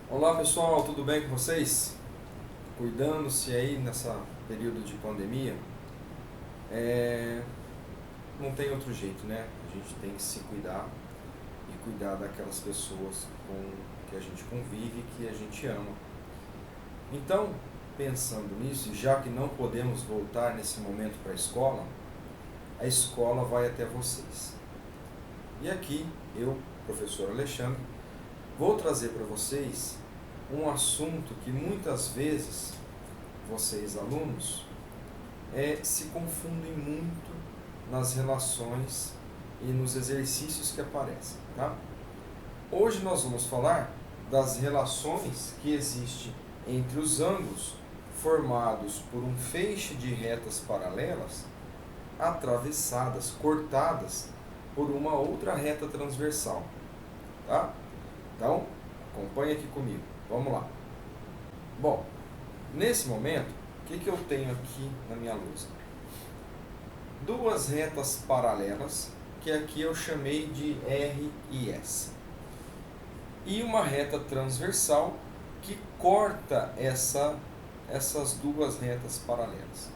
Olá pessoal, tudo bem com vocês? Cuidando-se aí nessa período de pandemia, é, não tem outro jeito, né? A gente tem que se cuidar e cuidar daquelas pessoas com que a gente convive, que a gente ama. Então, pensando nisso, e já que não podemos voltar nesse momento para a escola vai até vocês. E aqui, eu, professor Alexandre, vou trazer para vocês um assunto que muitas vezes vocês alunos se confundem muito nas relações e nos exercícios que aparecem, tá? Hoje nós vamos falar das relações que existem entre os ângulos formados por um feixe de retas paralelas atravessadas, cortadas por uma outra reta transversal, tá? Então, acompanhe aqui comigo. Vamos lá. Bom, nesse momento, o que eu tenho aqui na minha lousa? Duas retas paralelas, que aqui eu chamei de R e S. E uma reta transversal que corta essas duas retas paralelas.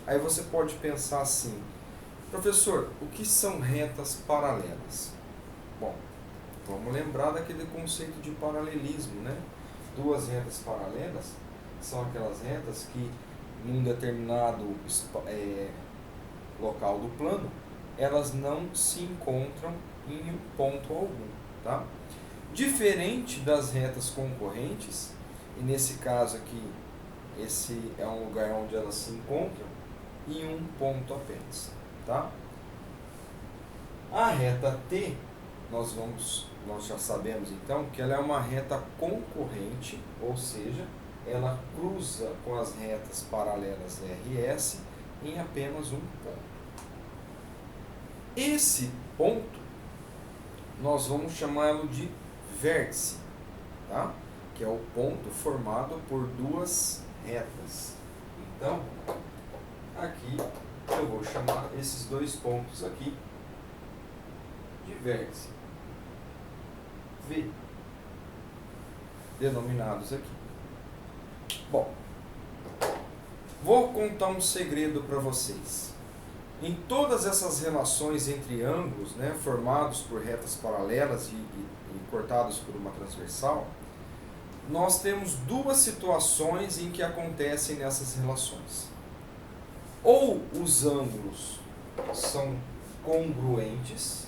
Aí você pode pensar assim, professor, o que são retas paralelas? Bom, vamos lembrar daquele conceito de paralelismo, né? Duas retas paralelas são aquelas retas que, num determinado local do plano, elas não se encontram em um ponto algum, tá? Diferente das retas concorrentes, e nesse caso aqui, esse é um lugar onde elas se encontram em um ponto apenas, tá? A reta T, nós já sabemos então que ela é uma reta concorrente, ou seja, ela cruza com as retas paralelas R e S em apenas um ponto. Esse ponto nós vamos chamá-lo de vértice, tá? Que é o ponto formado por duas retas. Então, aqui eu vou chamar esses dois pontos aqui de vértice V, denominados aqui. Bom, vou contar um segredo para vocês. Em todas essas relações entre ângulos, né, formados por retas paralelas e cortados por uma transversal, nós temos duas situações em que acontecem nessas relações. Ou os ângulos são congruentes,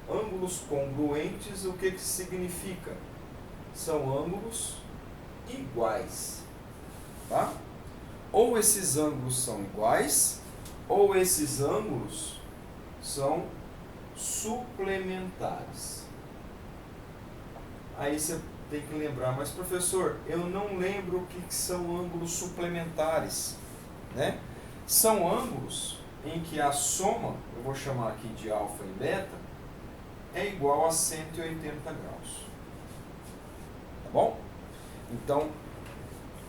ângulos congruentes, o que significa? São ângulos iguais, tá? Ou esses ângulos são iguais, ou esses ângulos são suplementares. Aí você tem que lembrar, mas professor, eu não lembro o que são ângulos suplementares, né? São ângulos em que a soma, eu vou chamar aqui de alfa e beta, é igual a 180 graus. Tá bom? Então,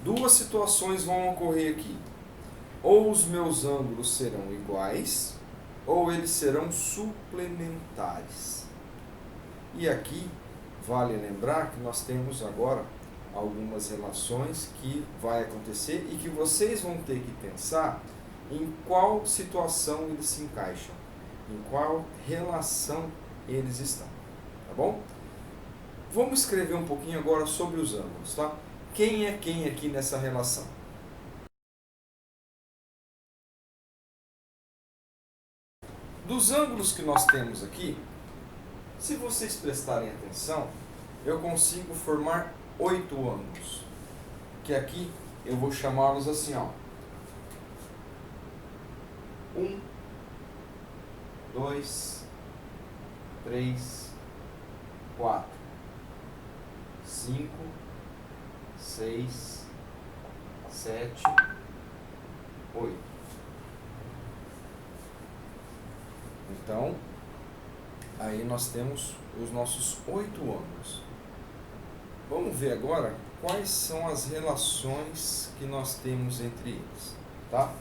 duas situações vão ocorrer aqui. Ou os meus ângulos serão iguais, ou eles serão suplementares. E aqui, vale lembrar que nós temos agora algumas relações que vai acontecer e que vocês vão ter que pensar em qual situação eles se encaixam, em qual relação eles estão, tá bom? Vamos escrever um pouquinho agora sobre os ângulos, tá? Quem é quem aqui nessa relação? Dos ângulos que nós temos aqui, se vocês prestarem atenção, eu consigo formar 8 ângulos, que aqui eu vou chamá-los assim, ó. 1, 2, 3, 4, 5, 6, 7, 8. Então, aí nós temos os nossos 8 ângulos. Vamos ver agora quais são as relações que nós temos entre eles, tá?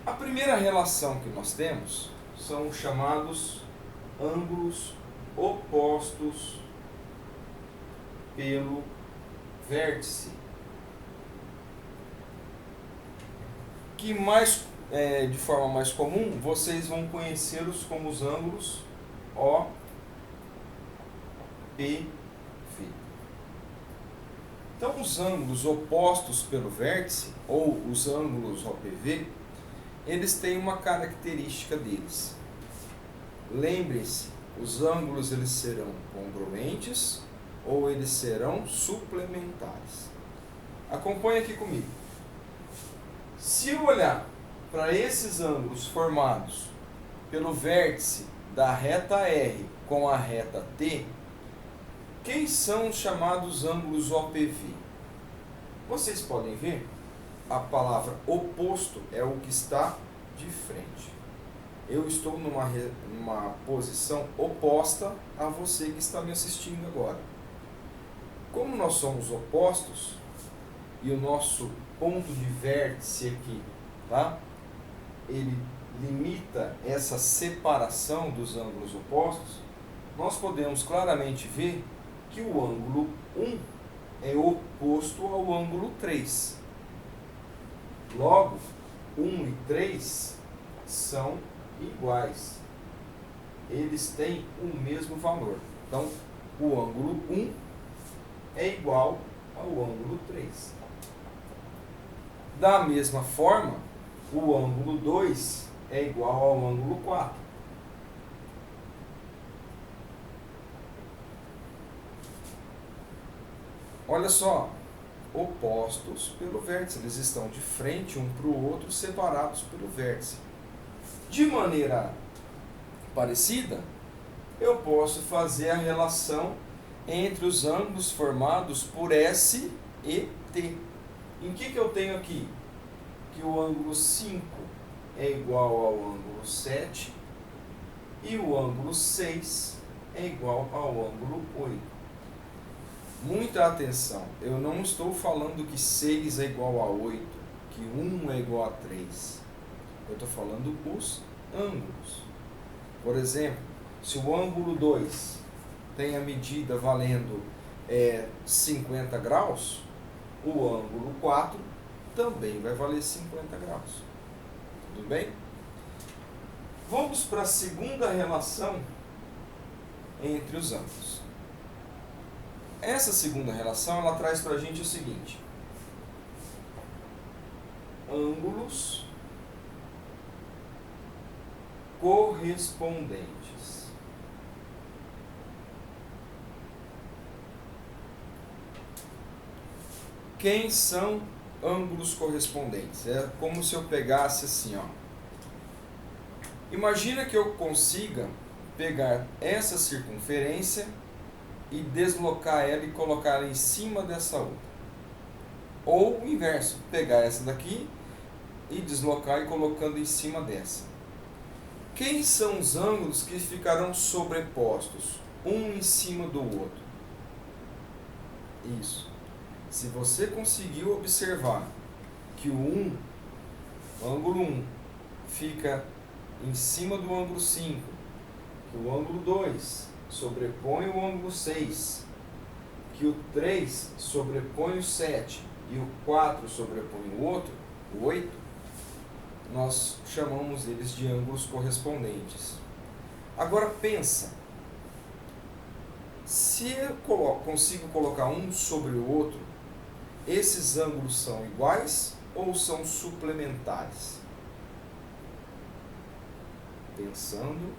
A primeira relação que nós temos são os chamados ângulos opostos pelo vértice. Que de forma mais comum, vocês vão conhecê-los como os ângulos OPV. Então, os ângulos opostos pelo vértice, ou os ângulos OPV, eles têm uma característica deles. Lembrem-se, os ângulos eles serão congruentes ou eles serão suplementares. Acompanhe aqui comigo. Se eu olhar para esses ângulos formados pelo vértice da reta R com a reta T, quem são os chamados ângulos OPV? Vocês podem ver, a palavra oposto é o que está de frente. Eu estou numa posição oposta a você que está me assistindo agora. Como nós somos opostos, e o nosso ponto de vértice aqui, tá? Ele limita essa separação dos ângulos opostos, nós podemos claramente ver que o ângulo 1 é oposto ao ângulo 3. Logo, 1 e 3 são iguais. Eles têm o mesmo valor. Então, o ângulo 1 é igual ao ângulo 3. Da mesma forma, o ângulo 2 é igual ao ângulo 4. Olha só, opostos pelo vértice, eles estão de frente um para o outro, separados pelo vértice. De maneira parecida, eu posso fazer a relação entre os ângulos formados por S e T. Em que eu tenho aqui? Que o ângulo 5 é igual ao ângulo 7 e o ângulo 6 é igual ao ângulo 8. Muita atenção, eu não estou falando que 6 é igual a 8, que 1 é igual a 3. Eu estou falando os ângulos. Por exemplo, se o ângulo 2 tem a medida valendo 50 graus, o ângulo 4 também vai valer 50 graus. Tudo bem? Vamos para a segunda relação entre os ângulos. Essa segunda relação, ela traz para a gente o seguinte: ângulos correspondentes. Quem são ângulos correspondentes? É como se eu pegasse assim, ó. Imagina que eu consiga pegar essa circunferência e deslocar ela e colocar ela em cima dessa outra. Ou o inverso, pegar essa daqui e deslocar e colocando em cima dessa. Quem são os ângulos que ficarão sobrepostos, um em cima do outro? Isso. Se você conseguiu observar que o ângulo 1 fica em cima do ângulo 5, que o ângulo 2 sobrepõe o ângulo 6, que o 3 sobrepõe o 7 e o 4 sobrepõe o outro, o 8, nós chamamos eles de ângulos correspondentes. Agora pensa, se eu consigo colocar um sobre o outro, esses ângulos são iguais ou são suplementares? Pensando,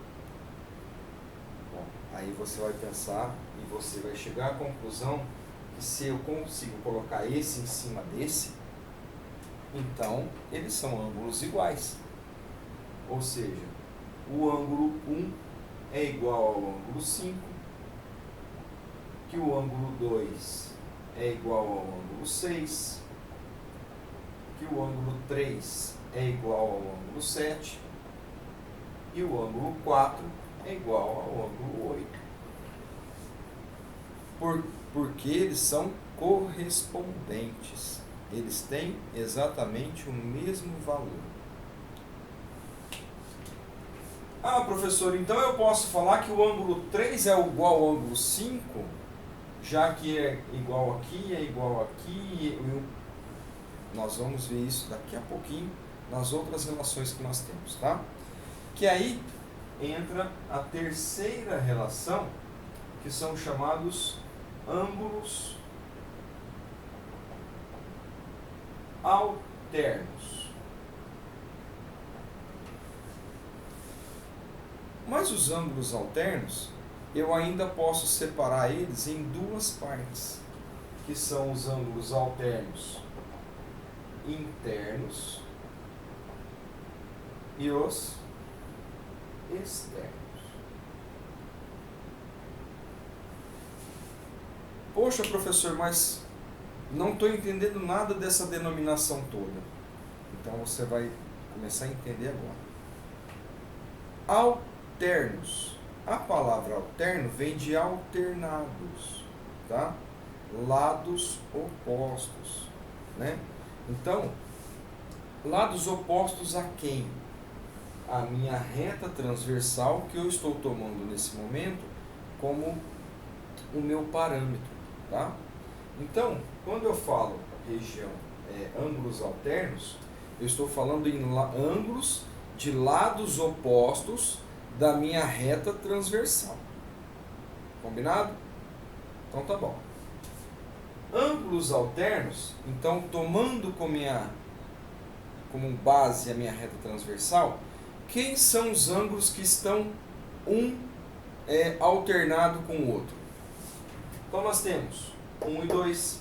bom, aí você vai pensar e você vai chegar à conclusão que se eu consigo colocar esse em cima desse, então eles são ângulos iguais. Ou seja, o ângulo 1 é igual ao ângulo 5, que o ângulo 2 é igual ao ângulo 6, que o ângulo 3 é igual ao ângulo 7 e o ângulo 4 é igual ao ângulo 8. Porque eles são correspondentes. Eles têm exatamente o mesmo valor. Ah, professor, então eu posso falar que o ângulo 3 é igual ao ângulo 5, já que é igual aqui, nós vamos ver isso daqui a pouquinho nas outras relações que nós temos, tá? Que aí entra a terceira relação, que são chamados ângulos alternos. Mas os ângulos alternos, eu ainda posso separar eles em duas partes, que são os ângulos alternos internos e os externos. Poxa, professor, mas não estou entendendo nada dessa denominação toda. Então você vai começar a entender agora. Alternos. A palavra alterno vem de alternados, tá? Lados opostos, né? Então, lados opostos a quem? A minha reta transversal, que eu estou tomando nesse momento como o meu parâmetro, tá? Então, quando eu falo região ângulos alternos, eu estou falando em ângulos de lados opostos da minha reta transversal. Combinado? Então tá bom. Ângulos alternos, então tomando como base a minha reta transversal, quem são os ângulos que estão alternado com o outro? Então nós temos 1 e 2,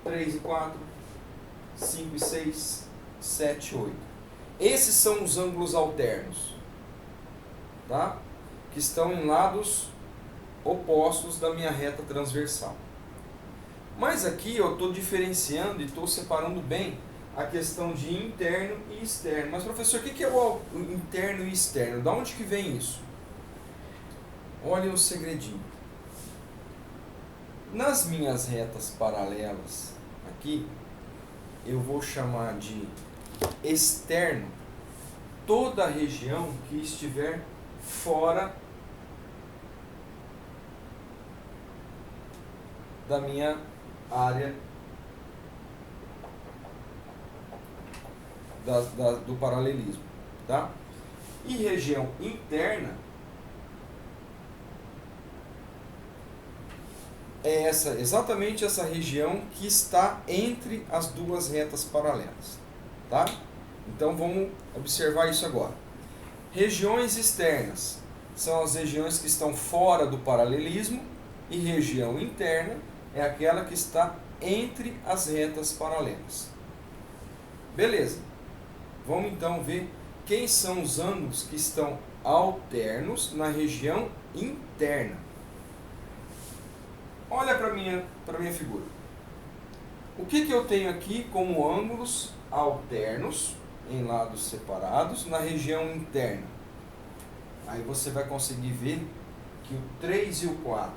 3 e 4, 5 e 6, 7 e 8. Esses são os ângulos alternos, tá? Que estão em lados opostos da minha reta transversal. Mas aqui eu estou diferenciando e estou separando bem a questão de interno e externo. Mas professor, o que é o interno e externo? Da onde que vem isso? Olha o segredinho. Nas minhas retas paralelas aqui, eu vou chamar de externo toda a região que estiver fora da minha área do paralelismo, tá? E região interna é exatamente essa região que está entre as duas retas paralelas, tá? Então vamos observar isso agora. Regiões externas são as regiões que estão fora do paralelismo e região interna é aquela que está entre as retas paralelas. Beleza. Vamos então ver quem são os ângulos que estão alternos na região interna. Olha para minha figura. O que eu tenho aqui como ângulos alternos em lados separados na região interna? Aí você vai conseguir ver que o 3 e o 4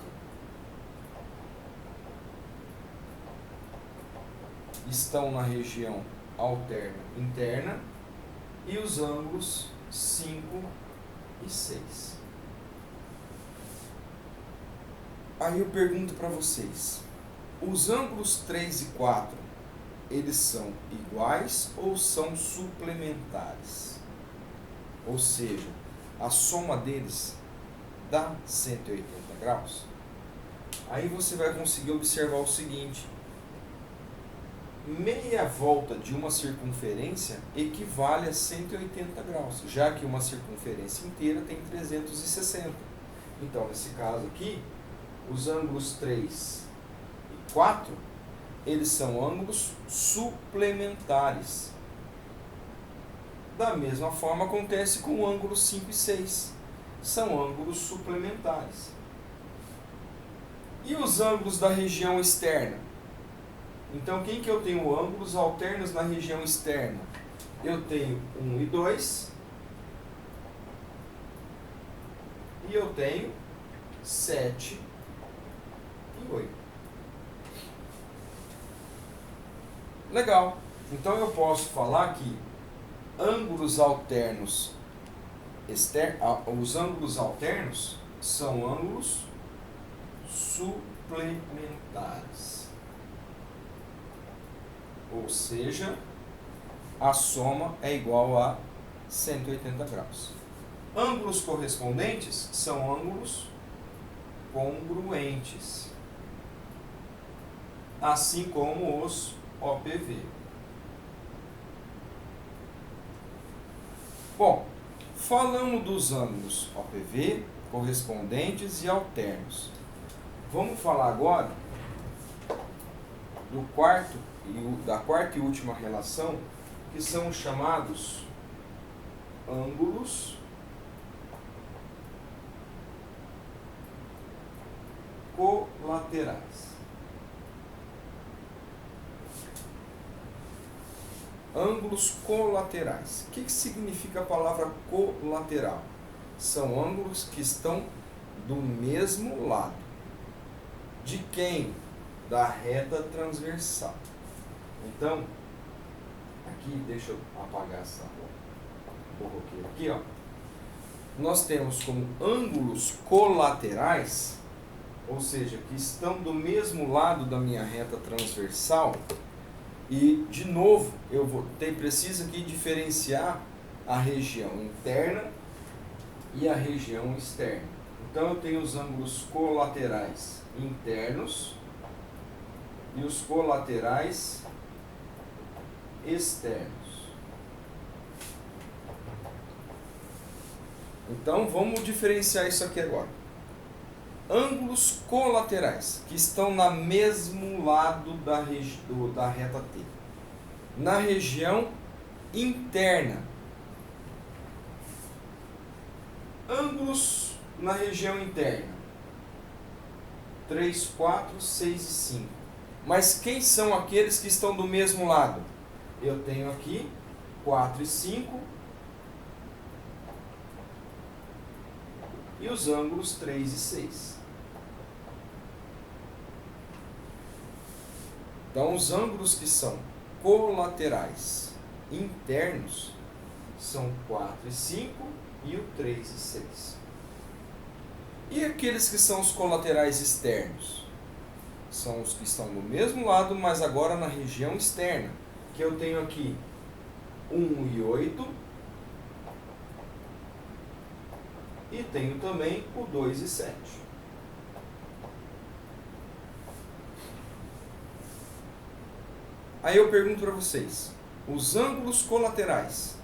estão na região alterna interna e os ângulos 5 e 6. Aí eu pergunto para vocês, os ângulos 3 e 4, eles são iguais ou são suplementares? Ou seja, a soma deles dá 180 graus? Aí você vai conseguir observar o seguinte: meia volta de uma circunferência equivale a 180 graus, já que uma circunferência inteira tem 360. Então, nesse caso aqui, os ângulos 3 e 4, eles são ângulos suplementares. Da mesma forma acontece com o ângulo 5 e 6. São ângulos suplementares. E os ângulos da região externa? Então, quem que eu tenho ângulos alternos na região externa? Eu tenho 1 e 2. E eu tenho 7 e 8. Legal. Então, eu posso falar que ângulos alternos os ângulos alternos são ângulos suplementares. Ou seja, a soma é igual a 180 graus. Ângulos correspondentes são ângulos congruentes, assim como os OPV. Bom, falamos dos ângulos OPV, correspondentes e alternos. Vamos falar agora da quarta e última relação, que são os chamados ângulos colaterais. Ângulos colaterais. O que significa a palavra colateral? São ângulos que estão do mesmo lado. De quem? Da reta transversal. Então, aqui, deixa eu apagar essa borroqueira aqui, ó. Nós temos como ângulos colaterais, ou seja, que estão do mesmo lado da minha reta transversal. E, de novo, preciso aqui diferenciar a região interna e a região externa. Então, eu tenho os ângulos colaterais internos e os colaterais externos. Então, vamos diferenciar isso aqui agora. Ângulos colaterais, que estão no mesmo lado da reta T. Na região interna. Ângulos na região interna. 3, 4, 6 e 5. Mas quem são aqueles que estão do mesmo lado? Eu tenho aqui 4 e 5. E os ângulos 3 e 6. Então, os ângulos que são colaterais internos são 4 e 5 e o 3 e 6. E aqueles que são os colaterais externos? São os que estão do mesmo lado, mas agora na região externa. Que eu tenho aqui 1 e 8. E tenho também o 2 e 7. Aí eu pergunto para vocês, os ângulos colaterais,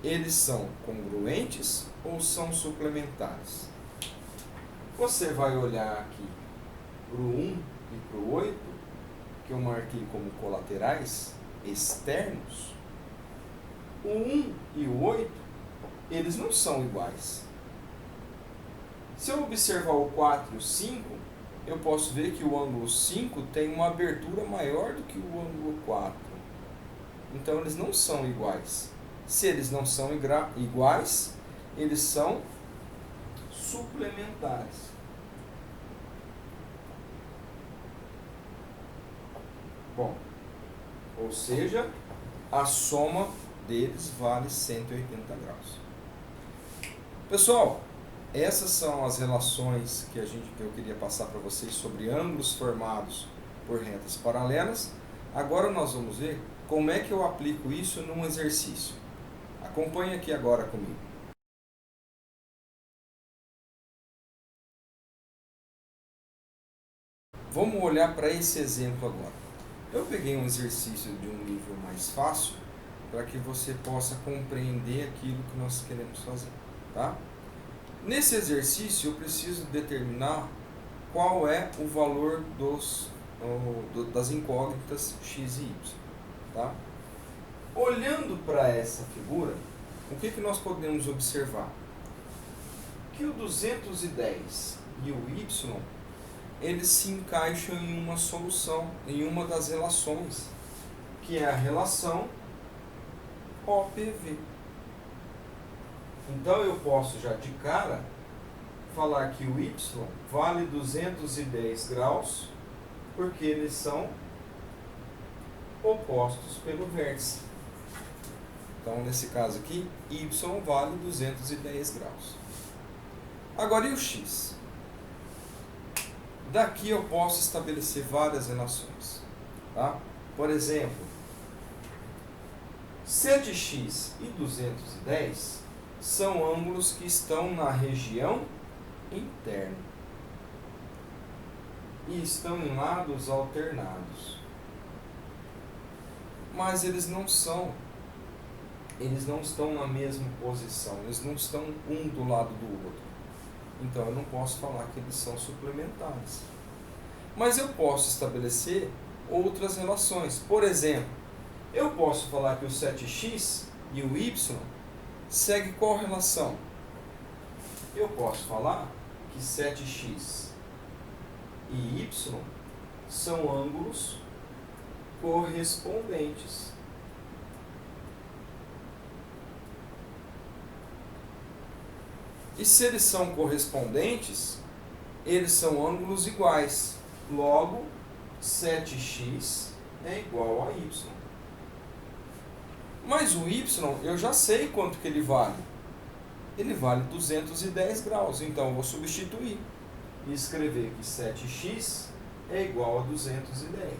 eles são congruentes ou são suplementares? Você vai olhar aqui para o 1 e para o 8, que eu marquei como colaterais externos. O 1 e o 8, eles não são iguais. Se eu observar o 4 e o 5, eu posso ver que o ângulo 5 tem uma abertura maior do que o ângulo 4. Então, eles não são iguais. Se eles não são iguais, eles são suplementares. Bom, ou seja, a soma deles vale 180 graus. Pessoal, essas são as relações que eu queria passar para vocês sobre ângulos formados por retas paralelas. Agora nós vamos ver como é que eu aplico isso num exercício. Acompanhe aqui agora comigo. Vamos olhar para esse exemplo agora. Eu peguei um exercício de um nível mais fácil para que você possa compreender aquilo que nós queremos fazer, tá? Nesse exercício eu preciso determinar qual é o valor das incógnitas x e y, tá? Olhando para essa figura, o que nós podemos observar? Que o 210 e o y, eles se encaixam em uma solução, em uma das relações, que é a relação OPV. Então eu posso já de cara falar que o y vale 210 graus, porque eles são opostos pelo vértice. Então, nesse caso aqui, y vale 210 graus. Agora, e o x? Daqui eu posso estabelecer várias relações. Tá? Por exemplo, 7x e 210 são ângulos que estão na região interna e estão em lados alternados. Mas eles não estão na mesma posição, eles não estão um do lado do outro. Então eu não posso falar que eles são suplementares. Mas eu posso estabelecer outras relações. Por exemplo, eu posso falar que o 7x e o y seguem qual relação? Eu posso falar que 7x e y são ângulos correspondentes. E se eles são correspondentes, eles são ângulos iguais. Logo, 7x é igual a y. Mas o y, eu já sei quanto que ele vale. Ele vale 210 graus. Então, eu vou substituir e escrever que 7x é igual a 210.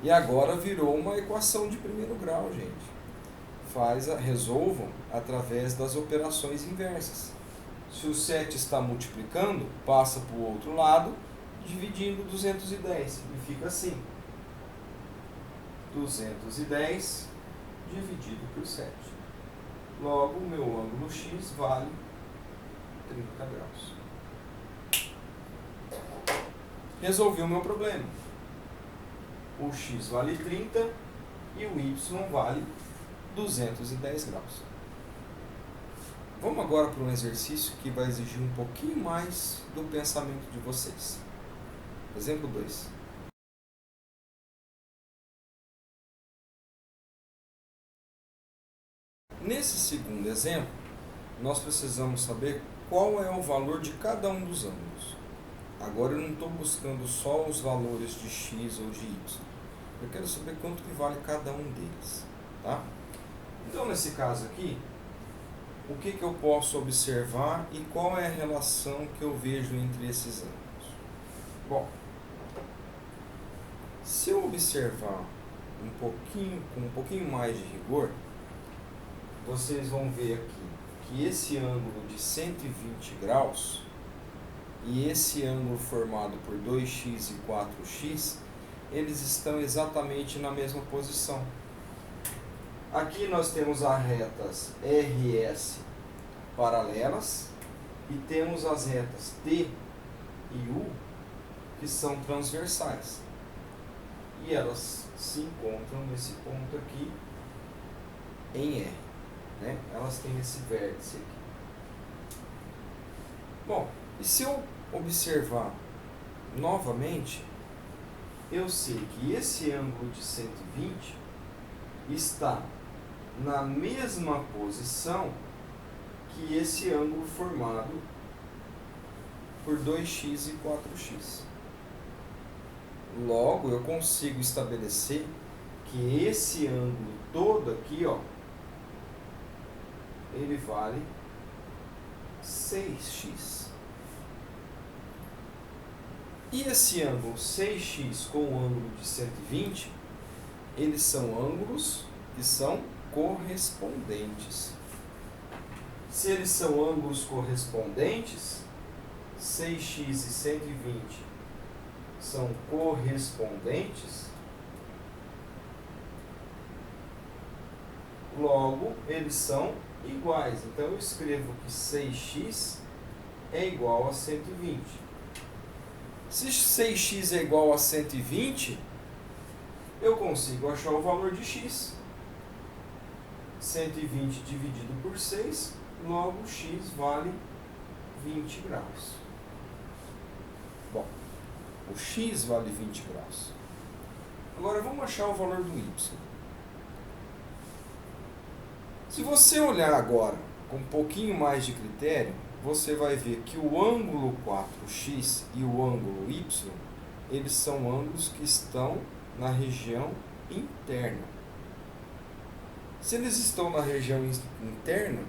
E agora virou uma equação de primeiro grau, gente. Resolvam através das operações inversas. Se o 7 está multiplicando, passa para o outro lado, dividindo 210. E fica assim. 210 dividido por 7. Logo, o meu ângulo x vale 30 graus. Resolvi o meu problema. O x vale 30 e o y vale 210 graus. Vamos agora para um exercício que vai exigir um pouquinho mais do pensamento de vocês. Exemplo 2. Nesse segundo exemplo, nós precisamos saber qual é o valor de cada um dos ângulos. Agora eu não estou buscando só os valores de x ou de y. Eu quero saber quanto que vale cada um deles. Tá? Então, nesse caso aqui, o que eu posso observar e qual é a relação que eu vejo entre esses ângulos? Bom, se eu observar com um pouquinho mais de rigor, vocês vão ver aqui que esse ângulo de 120 graus e esse ângulo formado por 2x e 4x, eles estão exatamente na mesma posição. Aqui nós temos as retas RS paralelas e temos as retas T e U que são transversais. E elas se encontram nesse ponto aqui em R. Né? Elas têm esse vértice aqui. Bom, e se eu observar novamente, eu sei que esse ângulo de 120 está na mesma posição que esse ângulo formado por 2x e 4x. Logo, eu consigo estabelecer que esse ângulo todo aqui, ó, ele vale 6x. E esse ângulo 6x com o ângulo de 120, eles são ângulos que são correspondentes. Se eles são ângulos correspondentes, 6x e 120 são correspondentes, logo eles são iguais. Então eu escrevo que 6x é igual a 120. Se 6x é igual a 120, eu consigo achar o valor de x. 120 dividido por 6, logo x vale 20 graus. Bom, o x vale 20 graus. Agora vamos achar o valor do y. Se você olhar agora com um pouquinho mais de critério, você vai ver que o ângulo 4x e o ângulo y, eles são ângulos que estão na região interna. Se eles estão na região interna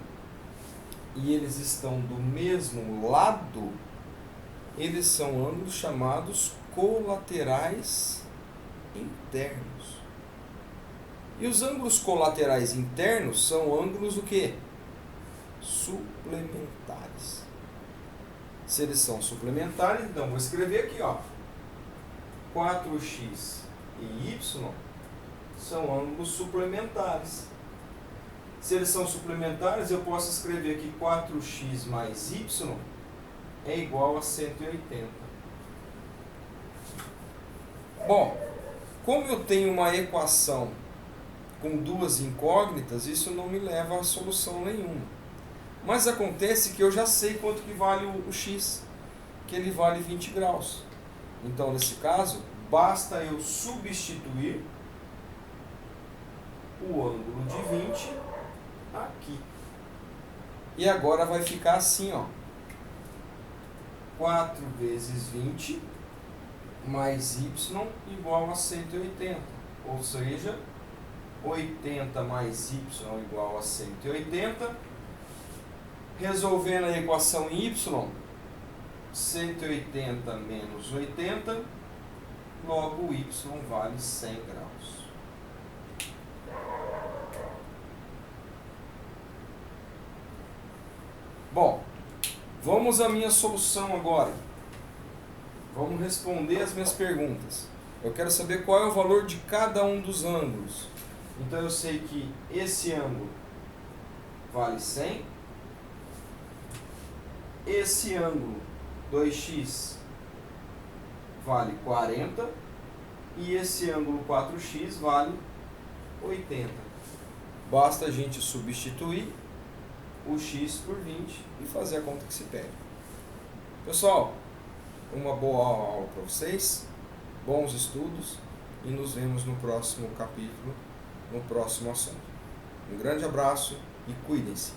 e eles estão do mesmo lado, eles são ângulos chamados colaterais internos. E os ângulos colaterais internos são ângulos o quê? Suplementares. Se eles são suplementares, então vou escrever aqui, ó. 4x e y são ângulos suplementares. Se eles são suplementares, eu posso escrever que 4x mais y é igual a 180. Bom, como eu tenho uma equação com duas incógnitas, isso não me leva a solução nenhuma. Mas acontece que eu já sei quanto que vale o x, que ele vale 20 graus. Então, nesse caso, basta eu substituir o ângulo de 20 aqui. E agora vai ficar assim, ó. 4 vezes 20 mais y igual a 180. Ou seja, 80 mais y igual a 180. Resolvendo a equação em y, 180 menos 80, logo o y vale 100 graus. Bom, vamos à minha solução agora. Vamos responder as minhas perguntas. Eu quero saber qual é o valor de cada um dos ângulos. Então eu sei que esse ângulo vale 100. Esse ângulo 2x vale 40 e esse ângulo 4x vale 80. Basta a gente substituir o x por 20 e fazer a conta que se pede. Pessoal, uma boa aula para vocês, bons estudos e nos vemos no próximo capítulo, no próximo assunto. Um grande abraço e cuidem-se.